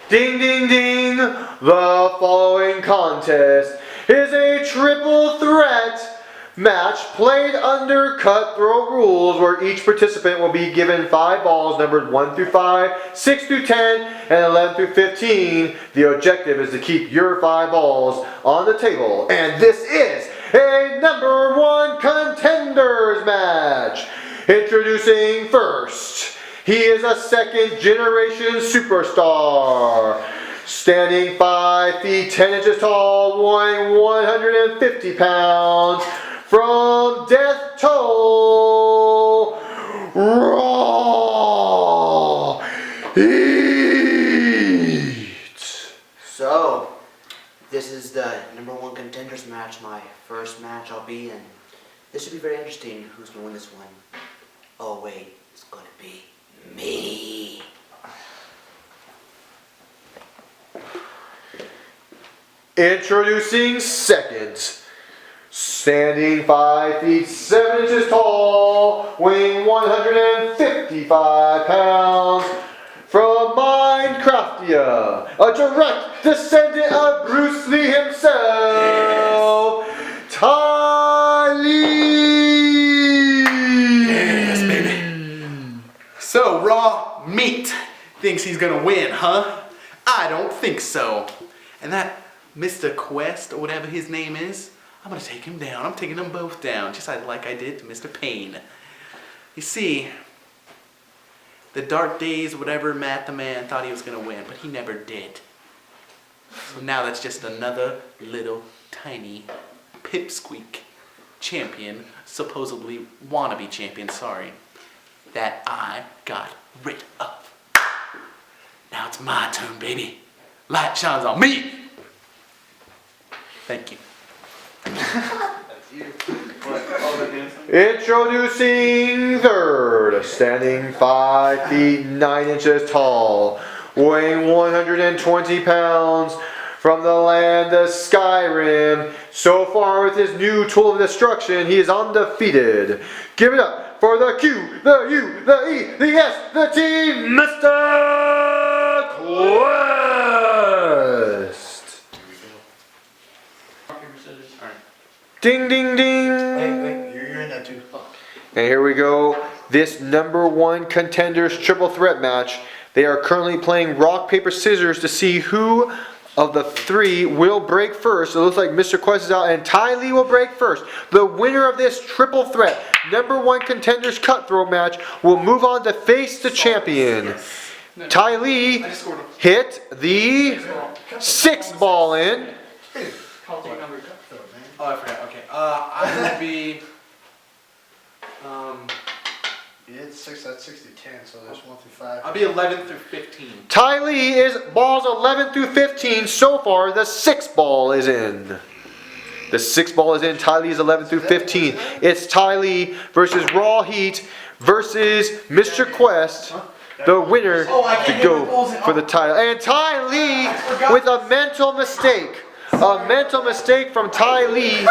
Ding ding ding! The following contest is a triple threat match played under cutthroat rules where each participant will be given 5 balls numbered 1 through 5, 6 through 10, and 11 through 15. The objective is to keep your 5 balls on the table. And this is a number 1 contenders match. Introducing first, he is a second generation superstar. Standing 5 feet 10 inches tall, weighing 150 pounds. From Death Toll, Raw Heat. So, this is the number 1 contenders match, my first match I'll be in. This should be very interesting. Who's going to win this one? Oh wait, it's going to be me. Introducing second. Standing 5 feet 7 inches tall, weighing 155 pounds. From Minecraftia, a direct descendant of Bruce Lee himself, Tylee! Yes, baby. So, Raw Meat thinks he's gonna win, huh? I don't think so. And that Mr. Quest, or whatever his name is, I'm gonna take him down. I'm taking them both down, just like I did to Mr. Payne. You see, the dark days, whatever, Matt the Man thought he was gonna win, but he never did. So now that's just another little tiny pipsqueak champion, supposedly wannabe champion, sorry, that I got rid of. Now it's my turn, baby. Light shines on me. Thank you. That's you. Introducing third, standing 5 feet 9 inches tall, weighing 120 pounds, from the land of Skyrim. So far with his new tool of destruction, he is undefeated. Give it up for the Q, the U, the E, the S, the T, Mr.Quest. Ding ding ding! Wait, you're in that too. And here we go. This number 1 contenders triple threat match. They are currently playing rock, paper, scissors to see who of the 3 will break first. It looks like Mr. Quest is out and Tylee will break first. The winner of this triple threat number 1 contenders cutthroat match will move on to face the champion. Tylee hit the 6 ball in. Oh, I forgot. Okay. I will be. It's 6 at 60 10, so there's 1 through 5. I'll be 11 through 15. Tylee is balls 11 through 15. So far, the 6 ball is in. The 6 ball is in. Tylee is 11 through 15. It's Tylee versus Raw Heat versus Mr. Quest. The winner to go for the title. And Tylee with a mental mistake. A mental mistake from Tylee.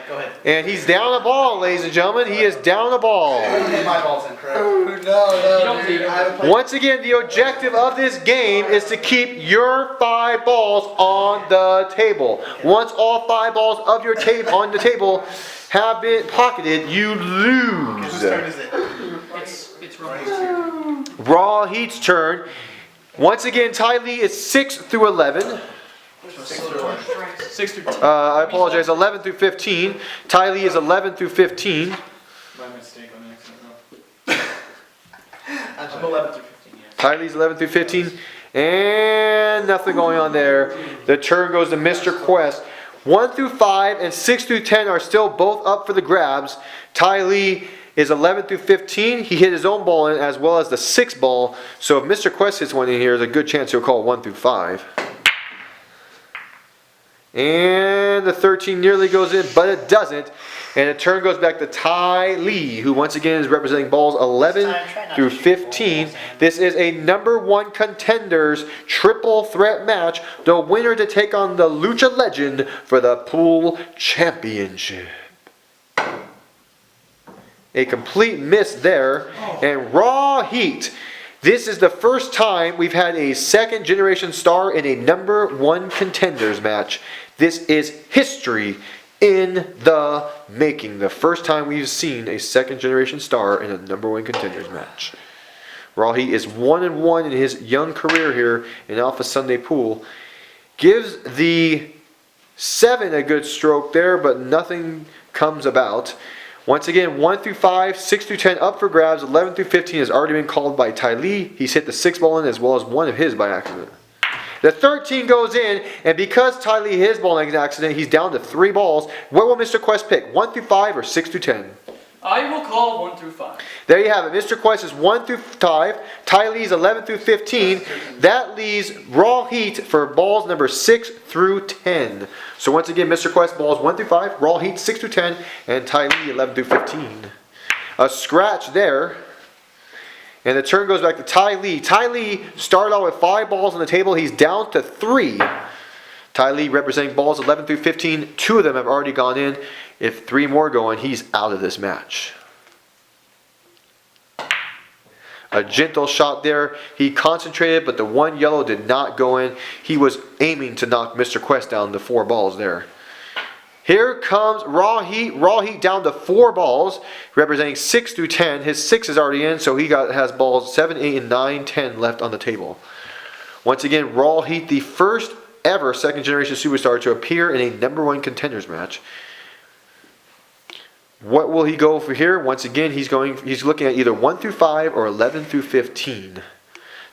Go ahead. And he's down a ball, ladies and gentlemen. He is down a ball. My ball's in, correct? No. Once again, the objective of this game is to keep your 5 balls on the table. Once all 5 balls of your table on the table have been pocketed, you lose. Whose turn is it? It's right. Raw Heat's turn. Once again, Tylee is 6 through 11. 6 through 10. I apologize, 11 through 15. Tylee is 11 through 15. My mistake on accident. I'm 11 through 15, yes. Tylee's 11 through 15. And nothing going on there. The turn goes to Mr. Quest. 1 through 5 and 6 through 10 are still both up for the grabs. Tylee is 11 through 15. He hit his own ball in as well as the 6 ball. So if Mr. Quest hits one in here, there's a good chance he'll call 1 through 5. And the 13 nearly goes in, but it doesn't. And the turn goes back to Tylee, who once again is representing balls 11 through 15. This is a number 1 contenders triple threat match. The winner to take on the Lucha Legend for the pool championship. A complete miss there. And Raw Heat This is the first time we've had a second generation star in a number 1 contenders match. This is history in the making. The first time we've seen a second generation star in a number 1 contenders match. Raw Heat is 1-1 in his young career here in Alpha Sunday Pool. Gives the 7 a good stroke there, but nothing comes about. Once again, 1 through 5, 6 through 10 up for grabs. 11 through 15 has already been called by Tylee. He's hit the 6 ball in as well as one of his by accident. The 13 goes in, and because Tylee hit his ball in accident, he's down to 3 balls. What will Mr. Quest pick? 1 through 5 or 6 through 10? I will call 1 through 5. There you have it. Mr. Quest is 1 through 5. Tylee's 11 through 15. That leaves Raw Heat for balls number 6 through 10. So once again, Mr. Quest balls 1 through 5, Raw Heat 6 through 10, and Tylee 11 through 15. A scratch there. And the turn goes back to Tylee. Tylee started out with 5 balls on the table. He's down to 3. Tylee representing balls 11 through 15. 2 of them have already gone in. If 3 more go in, he's out of this match. A gentle shot there. He concentrated, but the 1 yellow did not go in. He was aiming to knock Mr. Quest down to 4 balls there. Here comes Raw Heat. Raw Heat down to 4 balls, representing 6 through 10. His 6 is already in, so he has balls 7, 8, and 9, 10 left on the table. Once again, Raw Heat, the first ever second generation superstar to appear in a number 1 contenders match. What will he go for here? Once again, he's looking at either 1 through 5 or 11 through 15.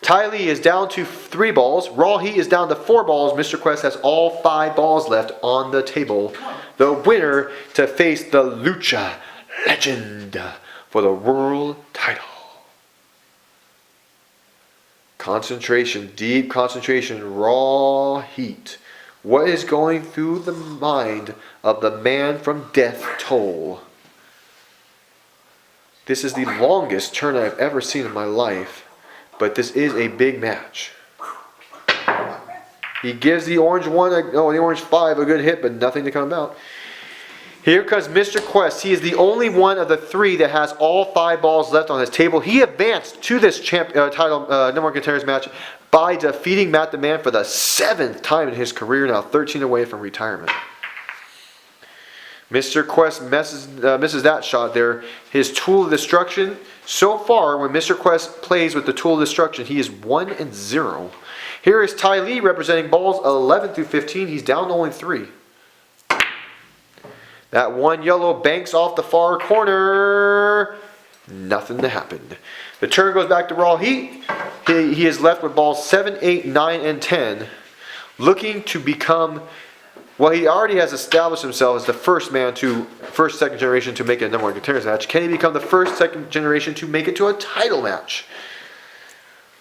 Tylee is down to 3 balls. Raw Heat is down to 4 balls. Mr. Quest has all 5 balls left on the table. The winner to face the Lucha Legend for the world title. Concentration, deep concentration, Raw Heat. What is going through the mind of the man from Death Toll? This is the longest turn I've ever seen in my life, but this is a big match. He gives the orange the orange 5 a good hit, but nothing to come about. Here comes Mr. Quest. He is the only one of the 3 that has all 5 balls left on his table. He advanced to this title number 1 contenders match by defeating Matt the Man for the 7th time in his career, now 13 away from retirement. Mr. Quest misses that shot there. His tool of destruction, so far when Mr. Quest plays with the tool of destruction, he is 1-0. Here is Tylee representing balls 11 through 15. He's down to only 3. That 1 yellow banks off the far corner. Nothing to happen. The turn goes back to Raw Heat. He is left with balls 7, 8, 9, and 10. Looking to become, well, he already has established himself as the second generation to make a number 1 contenders match. Can he become the second generation to make it to a title match?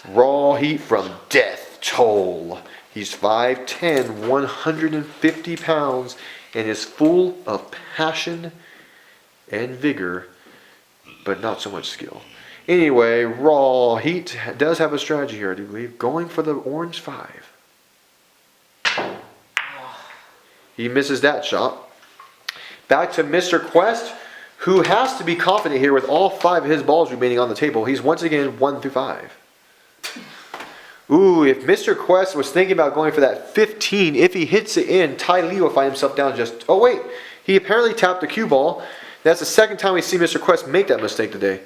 Raw Heat from Death Toll. He's 5'10", 150 pounds, and is full of passion and vigor, but not so much skill. Anyway, Raw Heat does have a strategy here, I do believe, going for the orange 5. He misses that shot. Back to Mr. Quest, who has to be confident here with all 5 of his balls remaining on the table. He's once again 1 through 5. Ooh, if Mr. Quest was thinking about going for that 15, if he hits it in, Tylee will find himself down just... Oh wait, he apparently tapped the cue ball. That's the second time we see Mr. Quest make that mistake today.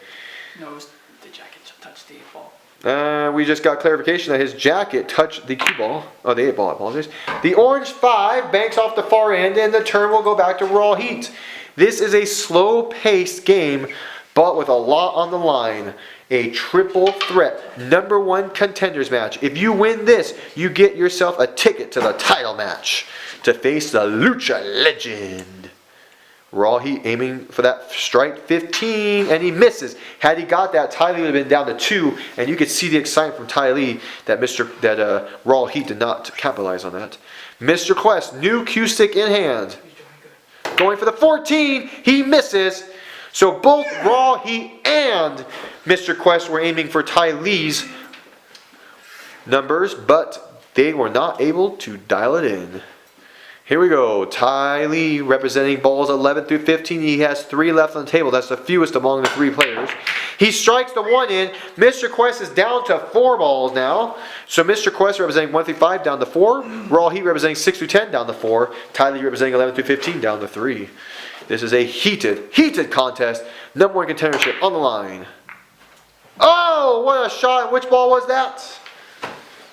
No, the jacket touched the 8 ball. We just got clarification that his jacket touched the cue ball. Oh, the 8 ball, I apologize. The orange 5 banks off the far end, and the turn will go back to Raw Heat. This is a slow-paced game, but with a lot on the line. A triple threat number 1 contenders match. If you win this, you get yourself a ticket to the title match to face the Lucha Legend. Raw Heat aiming for that strike 15, and he misses. Had he got that, Tylee would have been down to 2, and you could see the excitement from Tylee that Raw Heat did not capitalize on that. Mr. Quest, new cue stick in hand. Going for the 14, he misses. So both Raw Heat and Mr. Quest were aiming for Tylee's numbers, but they were not able to dial it in. Here we go. Tylee representing balls 11 through 15. He has 3 left on the table. That's the fewest among the 3 players. He strikes the 1 in. Mr. Quest is down to 4 balls now. So Mr. Quest representing 1 through 5 down to 4. Raw Heat representing 6 through 10 down to 4. Tylee representing 11 through 15 down to 3. This is a heated contest. Number 1 contendership on the line. Oh, what a shot. Which ball was that?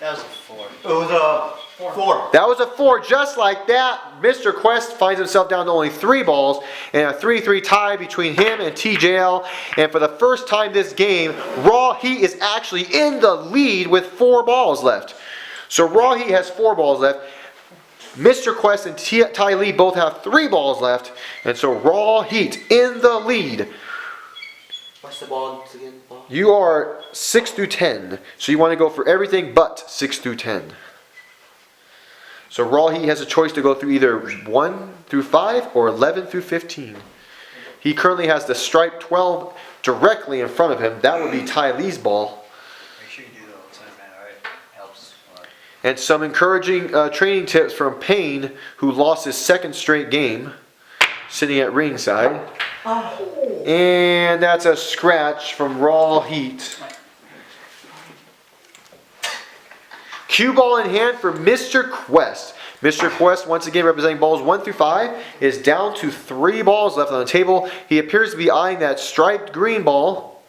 That was a 4. It was a 4. That was a 4, just like that. Mr. Quest finds himself down to only 3 balls, and a 3-3 tie between him and TJL. And for the first time this game, Raw Heat is actually in the lead with 4 balls left. So Raw Heat has 4 balls left. Mr. Quest and Tylee both have 3 balls left, and so Raw Heat in the lead. What's the ball again? Ball? You are 6 through 10, so you want to go for everything but 6 through 10. So Raw Heat has a choice to go through either 1 through 5 or 11 through 15. He currently has the stripe 12 directly in front of him. That would be Tylee's ball. Make sure you do that all the time, man. Alright? Helps. Alright. And some encouraging training tips from Payne, who lost his 2nd straight game, sitting at ringside. And that's a scratch from Raw Heat. Cue ball in hand for Mr. Quest. Mr. Quest, once again representing balls 1 through 5, is down to 3 balls left on the table. He appears to be eyeing that striped green ball.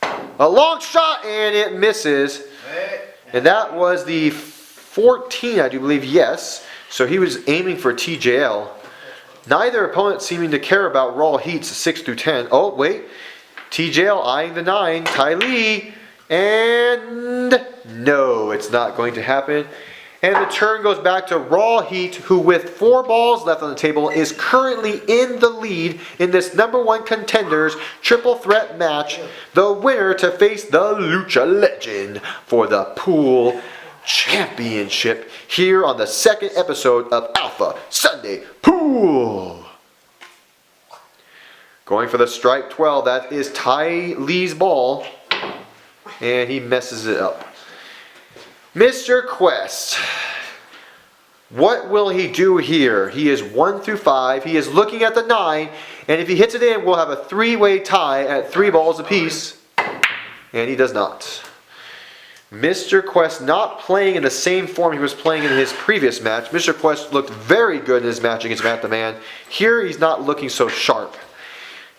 A long shot, and it misses. And that was the 14, I do believe, yes. So he was aiming for TJL. Neither opponent seeming to care about Raw Heat's 6 through 10. Oh, wait. TJL eyeing the 9. Tylee. And no, it's not going to happen. And the turn goes back to Raw Heat, who with 4 balls left on the table is currently in the lead in this number 1 contenders triple threat match. The winner to face the Lucha Legend for the Pool Championship here on the 2nd episode of Alpha Sunday Pool. Going for the strike 12, that is Tylee's ball. And he messes it up. Mr. Quest, what will he do here? He is 1 through 5. He is looking at the 9. And if he hits it in, we'll have a 3-way tie at 3 balls apiece. And he does not. Mr. Quest not playing in the same form he was playing in his previous match. Mr. Quest looked very good in his match against Matt the Man. Here he's not looking so sharp.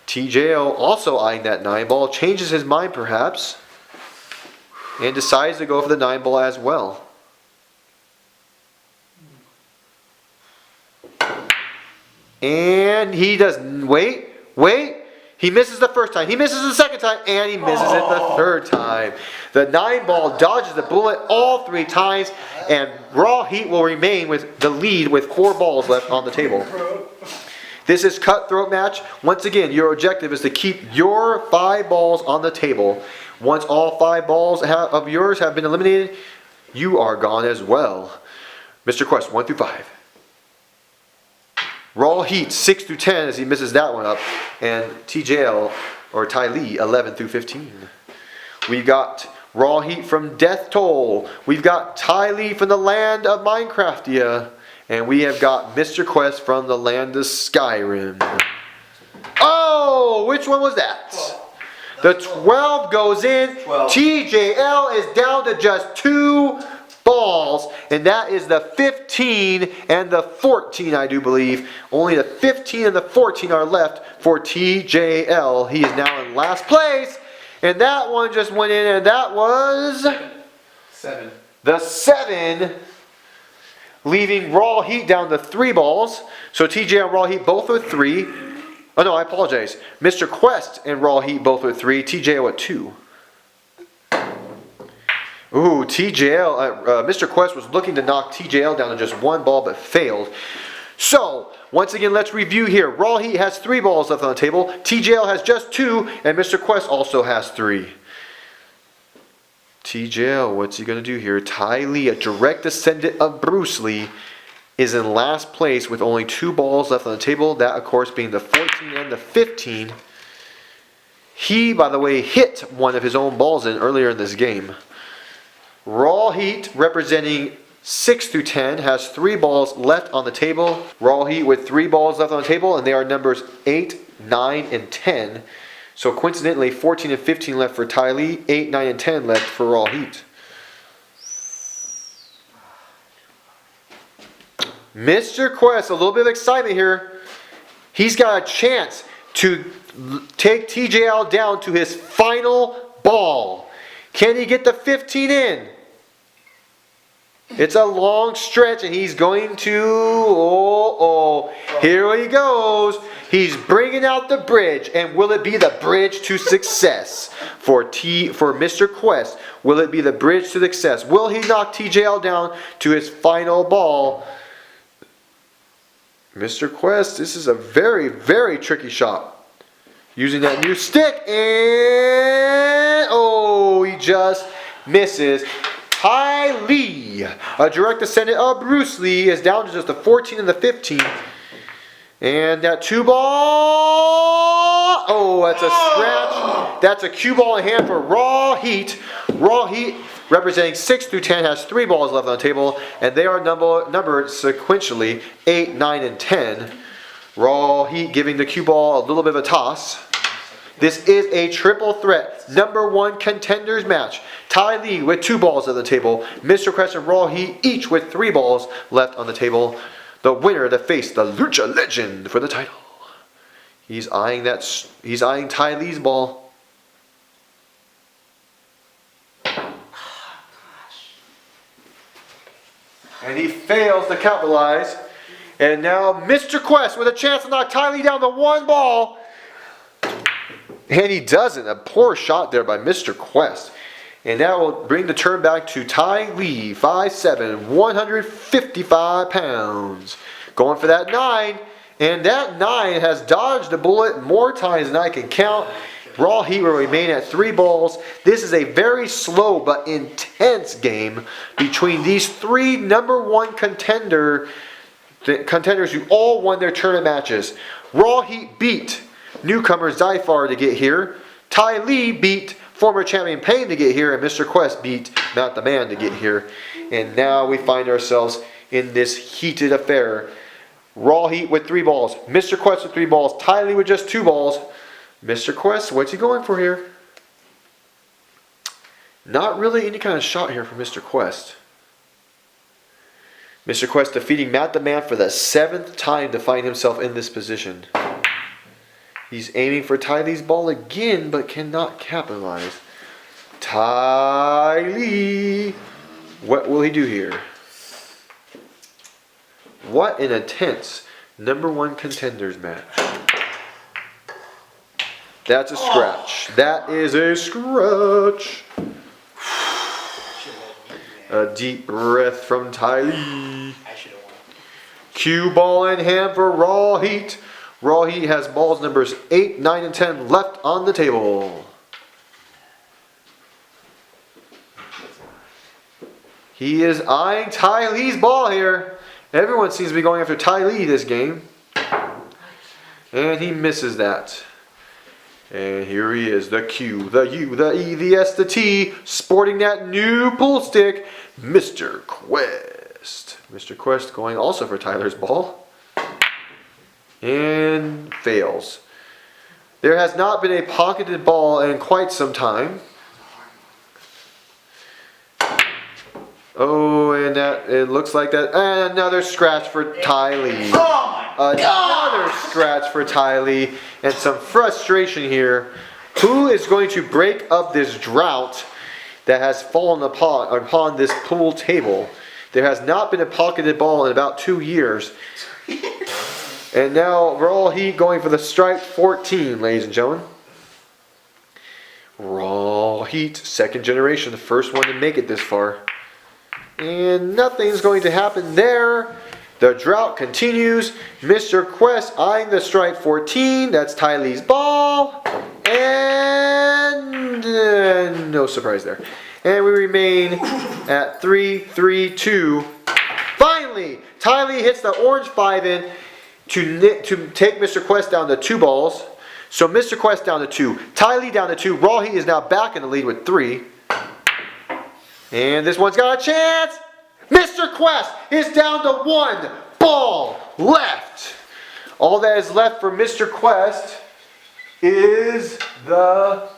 TJO also eyeing that 9 ball. Changes his mind perhaps. And decides to go for the 9 ball as well. And he doesn't. Wait. He misses the first time. He misses the second time. And he misses it the 3rd time. The 9 ball dodges the bullet all 3 times. And Raw Heat will remain with the lead with 4 balls left on the table. This is cutthroat match. Once again, your objective is to keep your 5 balls on the table. Once all 5 balls of yours have been eliminated, you are gone as well. Mr. Quest, 1 through 5. Raw Heat, 6 through 10 as he misses that one up. And TJL, or Tylee, 11 through 15. We've got Raw Heat from Death Toll. We've got Tylee from the land of Minecraftia. And we have got Mr. Quest from the land of Skyrim. Oh, which one was that? The 12 goes in. 12. TJL is down to just 2 balls. And that is the 15 and the 14, I do believe. Only the 15 and the 14 are left for TJL. He is now in last place. And that one just went in, and that was 7. the 7. Leaving Raw Heat down to 3 balls. So TJ and Raw Heat both with 3. Oh no, I apologize. Mr. Quest and Raw Heat both with 3. TJL at 2. Ooh, TJL. Mr. Quest was looking to knock TJL down to just 1 ball but failed. So, once again, let's review here. Raw Heat has 3 balls left on the table. TJL has just 2. And Mr. Quest also has 3. TJL, what's he going to do here? Tylee, a direct descendant of Bruce Lee, is in last place with only 2 balls left on the table. That, of course, being the 14 and the 15. He, by the way, hit one of his own balls in earlier in this game. Raw Heat representing 6 through 10 has 3 balls left on the table. Raw Heat with 3 balls left on the table, and they are numbers 8, 9, and 10. So coincidentally, 14 and 15 left for Tylee, 8, 9, and 10 left for Raw Heat. Mr. Quest, a little bit of excitement here. He's got a chance to take TJL down to his final ball. Can he get the 15 in? It's a long stretch, and he's going to, here he goes. He's bringing out the bridge, and will it be the bridge to success for Mr. Quest? Will it be the bridge to success? Will he knock TJL down to his final ball? Mr. Quest, this is a very, very tricky shot. Using that new stick, and he just misses. Tylee, a direct descendant of Bruce Lee, is down to just the 14 and the 15. And that 2 ball, that's a scratch. That's a cue ball in hand for Raw Heat. Raw Heat, representing 6 through 10, has 3 balls left on the table, and they are numbered sequentially 8, 9, and 10. Raw Heat giving the cue ball a little bit of a toss. This is a triple threat, number 1 contenders match. Tylee with 2 balls on the table. Mr. Quest and Raw Heat each with 3 balls left on the table. The winner to face the Lucha Legend for the title. He's eyeing Tylee's ball. And he fails to capitalize. And now Mr. Quest with a chance to knock Tylee down to 1 ball. And he doesn't. A poor shot there by Mr. Quest. And that will bring the turn back to Tylee, 5'7", 155 pounds. Going for that 9. And that 9 has dodged a bullet more times than I can count. Raw Heat will remain at 3 balls. This is a very slow but intense game between these 3 number 1 contenders who all won their tournament matches. Raw Heat beat newcomer Zyphar to get here. Tylee beat former champion Payne to get here, and Mr. Quest beat Matt the Man to get here. And now we find ourselves in this heated affair. Raw Heat with 3 balls. Mr. Quest with 3 balls. Tylee with just 2 balls. Mr. Quest, what's he going for here? Not really any kind of shot here for Mr. Quest. Mr. Quest defeating Matt the Man for the 7th time to find himself in this position. He's aiming for Tylee's ball again, but cannot capitalize. Tylee, what will he do here? What an intense number 1 contenders match. That's a scratch. That is a scratch. A deep breath from Tylee. Cue ball in hand for Raw Heat. Raw Heat has balls numbers 8, 9, and 10 left on the table. He is eyeing Tylee's ball here. Everyone seems to be going after Tylee this game. And he misses that. And here he is, the Q, the U, the E, the S, the T, sporting that new pull stick, Mr. Quest. Mr. Quest going also for Tyler's ball. And fails. There has not been a pocketed ball in quite some time. And that it looks like that. And another scratch for Tylee. Another scratch for Tylee. And some frustration here. Who is going to break up this drought that has fallen upon this pool table? There has not been a pocketed ball in about 2 years. And now Raw Heat going for the strike 14, ladies and gentlemen. Raw Heat, 2nd generation, the first one to make it this far. And nothing's going to happen there. The drought continues. Mr. Quest eyeing the strike 14. That's Tylee's ball. And no surprise there. And we remain at 3-3-2. Finally, Tylee hits the orange 5 in to take Mr. Quest down to 2 balls. So Mr. Quest down to 2. Tylee down to 2. Raw Heat is now back in the lead with 3. And this one's got a chance. Mr. Quest is down to 1 ball left. All that is left for Mr. Quest is the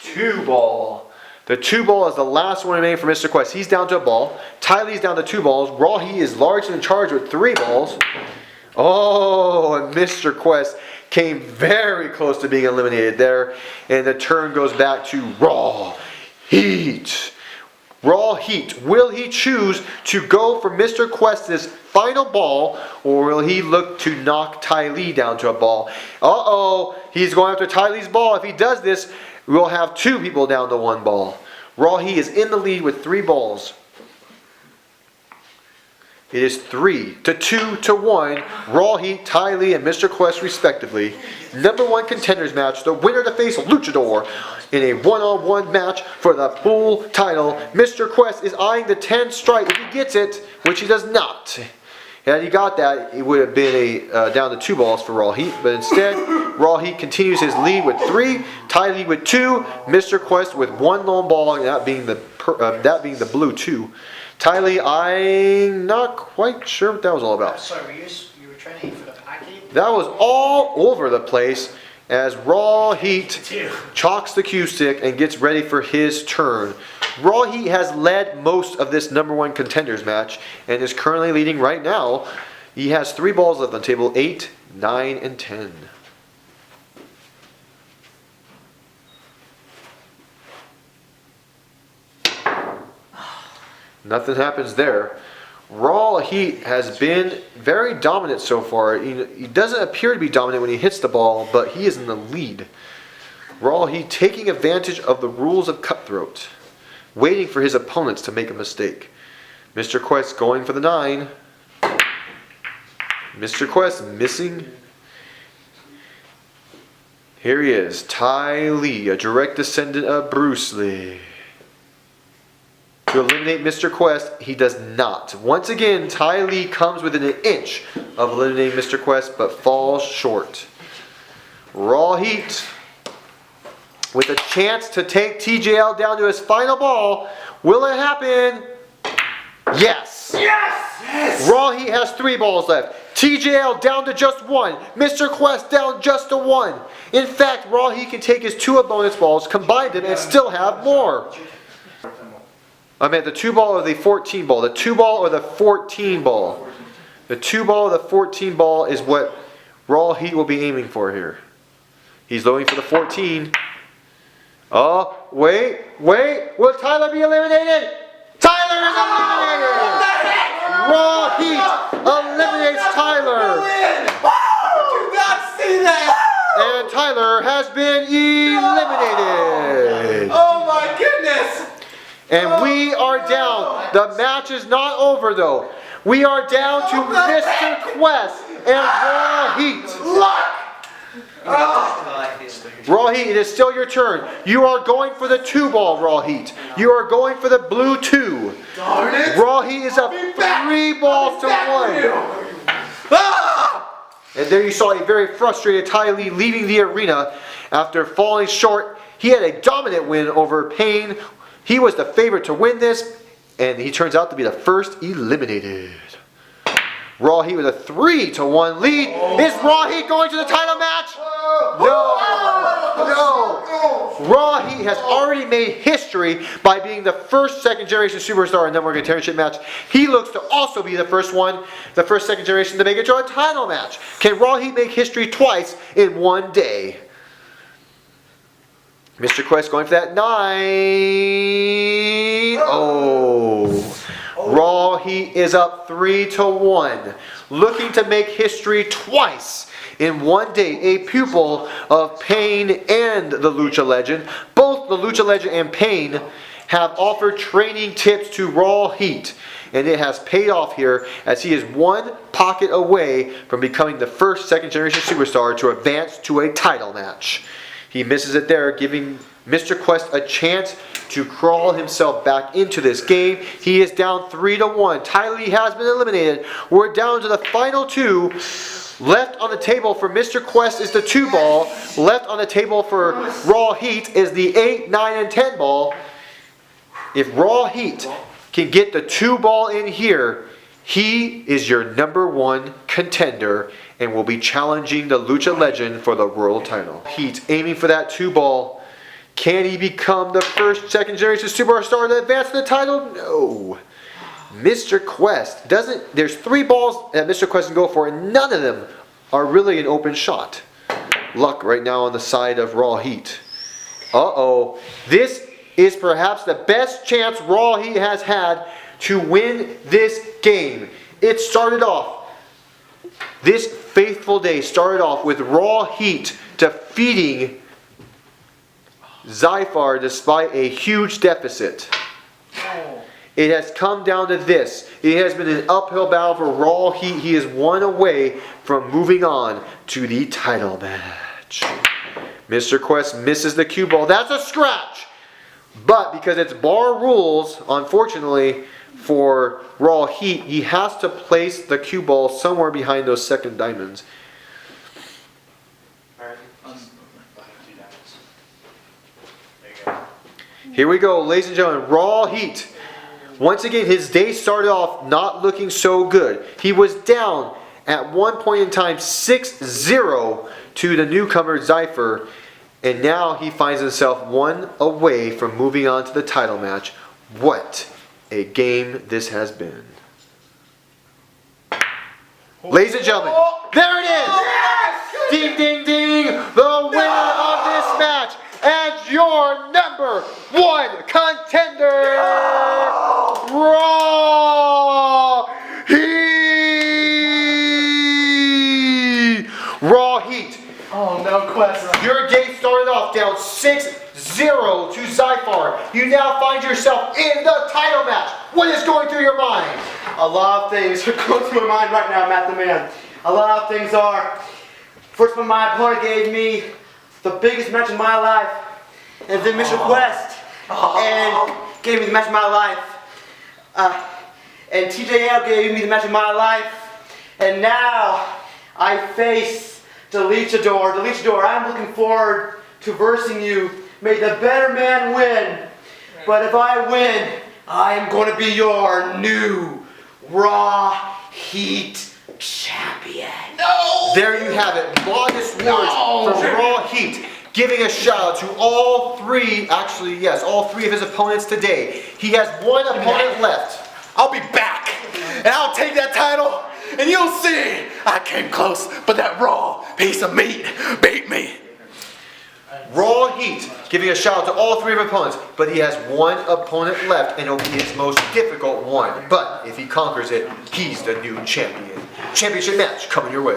2 ball. The 2 ball is the last one remaining for Mr. Quest. He's down to a ball. Tylee's down to 2 balls. Raw Heat is largely in charge with 3 balls. Oh, and Mr. Quest came very close to being eliminated there. And the turn goes back to Raw Heat. Raw Heat, will he choose to go for Mr. Quest's final ball, or will he look to knock Tylee down to a ball? Uh-oh, he's going after Tylee's ball. If he does this, we'll have 2 people down to 1 ball. Raw Heat is in the lead with 3 balls. It is 3-2-1. Raw Heat, Tylee, and Mr. Quest respectively. Number 1 contenders match. The winner to face Luchador in a one-on-one match for the full title. Mr. Quest is eyeing the 10 strike if he gets it, which he does not. Had he got that, it would have been down to 2 balls for Raw Heat. But instead, Raw Heat continues his lead with 3, Tylee with 2, Mr. Quest with 1 lone ball, and that being the blue 2. Tylee, I'm not quite sure what that was all about. Sorry, you were trying to aim for the pocket? That was all over the place as Raw Heat chalks the cue stick and gets ready for his turn. Raw Heat has led most of this number 1 contenders match and is currently leading right now. He has 3 balls left on the table, 8, 9, and 10. Nothing happens there. Raw Heat has been very dominant so far. He doesn't appear to be dominant when he hits the ball, but he is in the lead. Raw Heat taking advantage of the rules of Cutthroat, waiting for his opponents to make a mistake. Mr. Quest going for the 9. Mr. Quest missing. Here he is, Tylee, a direct descendant of Bruce Lee. To eliminate Mr. Quest, he does not. Once again, Tylee comes within an inch of eliminating Mr. Quest, but falls short. Raw Heat, with a chance to take TJL down to his final ball. Will it happen? Yes! Yes! Raw Heat has 3 balls left. TJL down to just 1. Mr. Quest down just to 1. In fact, Raw Heat can take his 2 bonus balls, combine them, and still have more. I meant the 2 ball or the 14 ball. The 2 ball or the 14 ball. The 2 ball or the 14 ball is what Raw Heat will be aiming for here. He's looking for the 14. Oh, wait. Will Tyler be eliminated? Tyler is eliminated! Raw Heat eliminates Tyler. Do not see that! And Tyler has been eliminated. Oh my goodness! And we are down. The match is not over though. We are down to Mr. Quest and Raw Heat. Raw Heat, it is still your turn. You are going for the 2 ball, Raw Heat. You are going for the blue 2. Darn it! Raw Heat is up 3 balls to 1. And there you saw a very frustrated Tylee leaving the arena after falling short. He had a dominant win over Payne. He was the favorite to win this, and he turns out to be the first eliminated. Raw Heat with a 3-1 lead. Is Raw Heat going to the title match? No. Raw Heat has already made history by being the first second generation superstar in the number 1 contendership match. He looks to also be the first second generation to make it to a title match. Can Raw Heat make history twice in one day? Mr. Quest going for that 9. Oh. Raw Heat is up 3-1. Looking to make history twice in one day. A pupil of Payne and the Lucha Legend. Both the Lucha Legend and Payne have offered training tips to Raw Heat. And it has paid off here as he is 1 pocket away from becoming the first second generation superstar to advance to a title match. He misses it there, giving Mr. Quest a chance to crawl himself back into this game. He is down 3-1. Tylee has been eliminated. We're down to the final 2. Left on the table for Mr. Quest is the 2 ball. Left on the table for Raw Heat is the 8, 9, and 10 ball. If Raw Heat can get the 2 ball in here, he is your #1 contender and will be challenging the Lucha Legend for the world title. Heat aiming for that 2 ball. Can he become the first second generation superstar to advance the title? No. Mr. Quest doesn't. There's 3 balls that Mr. Quest can go for, and none of them are really an open shot. Luck right now on the side of Raw Heat. Uh-oh. This is perhaps the best chance Raw Heat has had to win this game. It started off, this faithful day started off with Raw Heat defeating Zyphar despite a huge deficit. It has come down to this. It has been an uphill battle for Raw Heat. He is 1 away from moving on to the title match. Mr. Quest misses the cue ball. That's a scratch. But because it's bar rules, unfortunately, for Raw Heat, he has to place the cue ball somewhere behind those second diamonds. Here we go, ladies and gentlemen. Raw Heat. Once again, his day started off not looking so good. He was down at one point in time 6-0 to the newcomer Zyphar. And now he finds himself 1 away from moving on to the title match. What a game this has been. Ladies and gentlemen, there it is! Ding, ding, ding! The winner of this match and your #1 contender, Raw Heat! Raw Heat. Oh no, Quest. Your day started off down 6-0 to Zyphar. You now find yourself in the title match. What is going through your mind? A lot of things are going through my mind right now, Matt the Man. A lot of things are. First one, my opponent gave me the biggest match of my life. And then Mr. Quest. And gave me the match of my life. And TJL gave me the match of my life. And now I face the Luchador. The Luchador, I'm looking forward to versing you. May the better man win. But if I win, I am going to be your new Raw Heat champion. No! There you have it. Modest words from Raw Heat. Giving a shout out to all 3, actually yes, all 3 of his opponents today. He has 1 opponent left. I'll be back, and I'll take that title, and you'll see. I came close, but that raw piece of meat beat me. Raw Heat giving a shout out to all 3 of his opponents, but he has 1 opponent left, and it'll be his most difficult one. But if he conquers it, he's the new champion. Championship match coming your way.